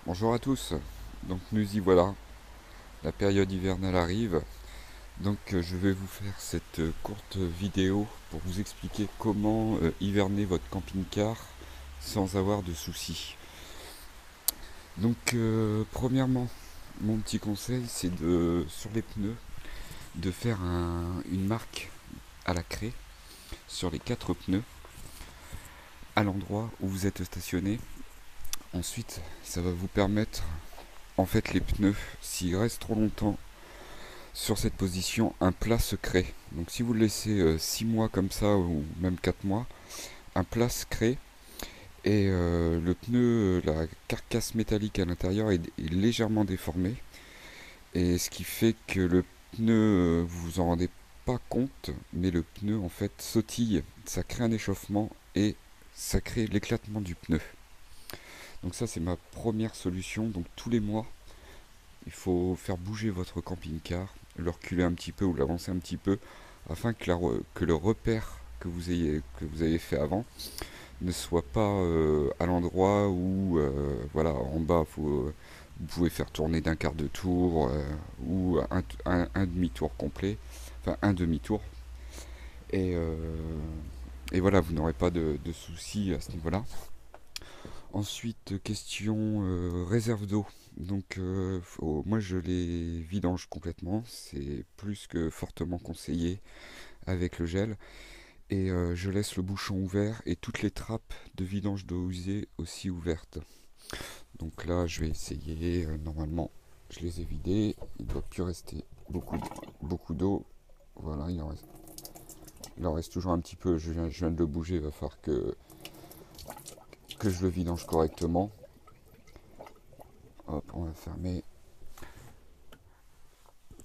Bonjour à tous, donc nous y voilà, la période hivernale arrive, donc je vais vous faire cette courte vidéo pour vous expliquer comment hiverner votre camping-car sans avoir de soucis. Donc premièrement, mon petit conseil c'est sur les pneus, de faire une marque à la craie sur les quatre pneus à l'endroit où vous êtes stationné. Ensuite, ça va vous permettre, en fait les pneus, s'ils restent trop longtemps sur cette position, un plat se crée. Donc si vous le laissez 6 mois comme ça, ou même 4 mois, un plat se crée et le pneu, la carcasse métallique à l'intérieur est légèrement déformée. Et ce qui fait que le pneu, vous vous en rendez pas compte, mais le pneu en fait sautille, ça crée un échauffement et ça crée l'éclatement du pneu. Donc ça c'est ma première solution. Donc tous les mois, il faut faire bouger votre camping-car, le reculer un petit peu ou l'avancer un petit peu, afin que le repère que vous avez fait avant ne soit pas à l'endroit où, voilà, en bas, vous pouvez faire tourner d'un quart de tour ou un demi-tour complet, enfin un demi-tour. Et, euh, et voilà, vous n'aurez pas de soucis à ce niveau-là. Ensuite, question réserve d'eau. Donc, moi je les vidange complètement. C'est plus que fortement conseillé avec le gel. Et je laisse le bouchon ouvert et toutes les trappes de vidange d'eau usée aussi ouvertes. Donc là, je vais essayer. Normalement, je les ai vidées. Il ne doit plus rester beaucoup d'eau. Voilà, il en reste toujours un petit peu. Je viens de le bouger. Il va falloir que je le vidange correctement. Hop, on va fermer.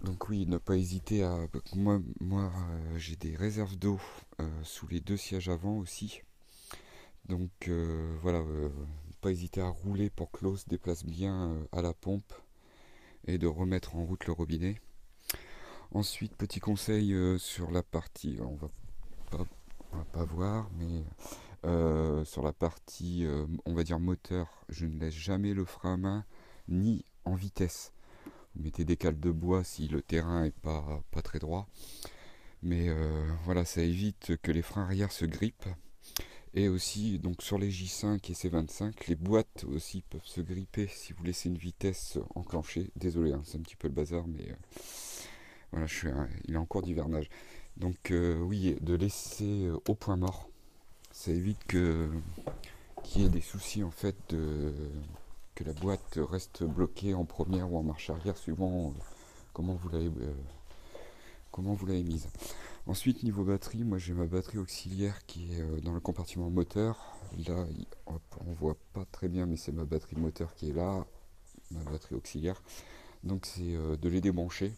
Donc oui, ne pas hésiter à... J'ai des réserves d'eau sous les deux sièges avant aussi. Donc voilà, ne pas hésiter à rouler pour que l'eau se déplace bien à la pompe et de remettre en route le robinet. Ensuite, petit conseil sur la partie, pas, on va pas voir, mais sur la partie, on va dire moteur, je ne laisse jamais le frein à main ni en vitesse. Vous mettez des cales de bois si le terrain est pas très droit. Mais voilà, ça évite que les freins arrière se grippent. Et aussi, donc sur les J5 et C25, les boîtes aussi peuvent se gripper si vous laissez une vitesse enclenchée. Désolé, hein, c'est un petit peu le bazar, mais voilà, il est en cours d'hivernage. Donc oui, de laisser au point mort, ça évite qu'il y ait des soucis en fait que la boîte reste bloquée en première ou en marche arrière suivant comment vous l'avez mise. Ensuite, niveau batterie, moi j'ai ma batterie auxiliaire qui est dans le compartiment moteur. Là, on voit pas très bien, mais c'est ma batterie moteur qui est là, ma batterie auxiliaire. Donc c'est de les débrancher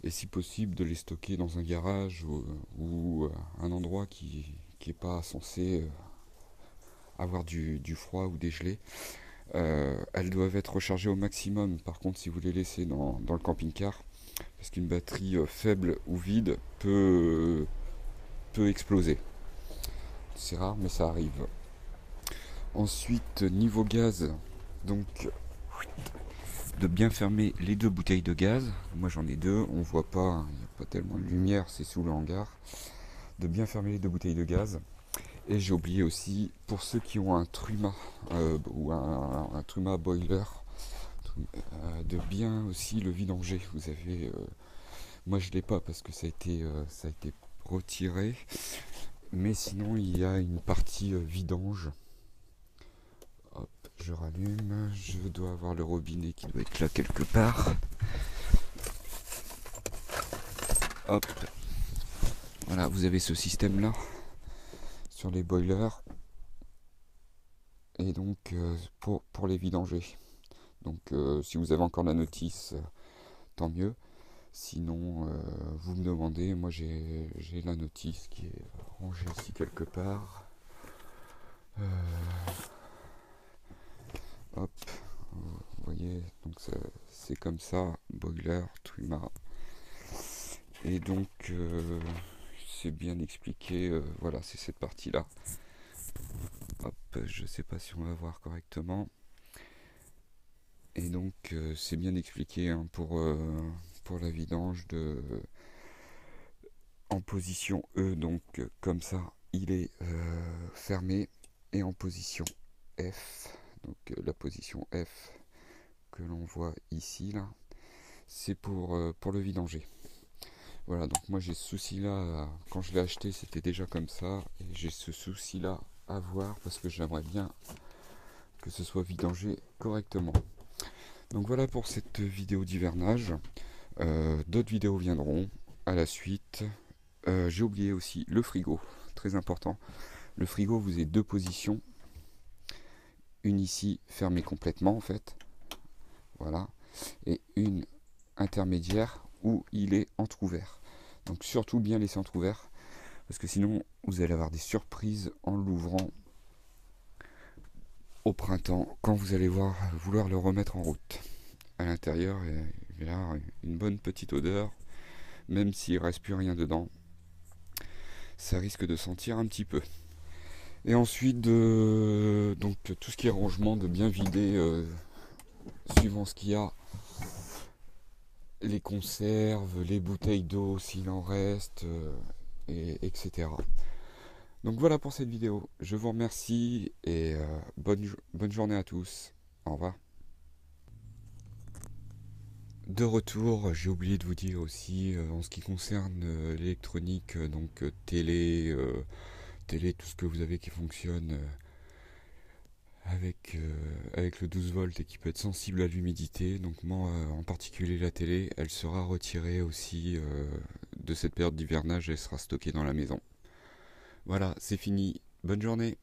et si possible de les stocker dans un garage ou un endroit qui est pas censé avoir du froid ou dégelé. Elles doivent être rechargées au maximum. Par contre, si vous les laissez dans le camping-car, parce qu'une batterie faible ou vide peut exploser. C'est rare, mais ça arrive. Ensuite, niveau gaz, donc de bien fermer les deux bouteilles de gaz. Moi j'en ai deux, on voit pas, hein, il n'y a pas tellement de lumière, c'est sous le hangar. De bien fermer les deux bouteilles de gaz. Et j'ai oublié aussi, pour ceux qui ont un Truma ou un Truma boiler, de bien aussi le vidanger. Vous avez, moi je l'ai pas parce que ça a été retiré, mais sinon il y a une partie vidange. Hop, je rallume, je dois avoir le robinet qui doit être là quelque part. Hop, voilà, vous avez ce système là sur les boilers et donc pour les vidanger. Donc si vous avez encore la notice, tant mieux. Sinon, vous me demandez, moi j'ai la notice qui est rangée ici quelque part. Euh, hop, vous voyez, donc c'est comme ça, boiler, Truma. Et donc, c'est bien expliqué, voilà, c'est cette partie-là. Hop, je sais pas si on va voir correctement. Et donc c'est bien expliqué hein, pour la vidange en position E, donc comme ça il est fermé, et en position F, donc la position F que l'on voit ici là, c'est pour le vidanger. Voilà, donc moi j'ai ce souci là, quand je l'ai acheté c'était déjà comme ça, et j'ai ce souci là à voir parce que j'aimerais bien que ce soit vidangé correctement. Donc voilà pour cette vidéo d'hivernage. D'autres vidéos viendront à la suite. J'ai oublié aussi le frigo, très important. Le frigo, vous avez deux positions. Une ici fermée complètement en fait, voilà, et une intermédiaire où il est entrouvert. Donc surtout bien laisser entrouvert, parce que sinon vous allez avoir des surprises en l'ouvrant au printemps, quand vous allez vouloir le remettre en route. À l'intérieur, il y a une bonne petite odeur, même s'il ne reste plus rien dedans, ça risque de sentir un petit peu. Et ensuite, donc tout ce qui est rangement, de bien vider, suivant ce qu'il y a, les conserves, les bouteilles d'eau s'il en reste, etc. Donc voilà pour cette vidéo. Je vous remercie et bonne journée à tous. Au revoir. De retour, j'ai oublié de vous dire aussi, en ce qui concerne l'électronique, donc télé, tout ce que vous avez qui fonctionne avec le 12 volts et qui peut être sensible à l'humidité. Donc moi, en particulier la télé, elle sera retirée aussi de cette période d'hivernage, elle sera stockée dans la maison. Voilà, c'est fini. Bonne journée.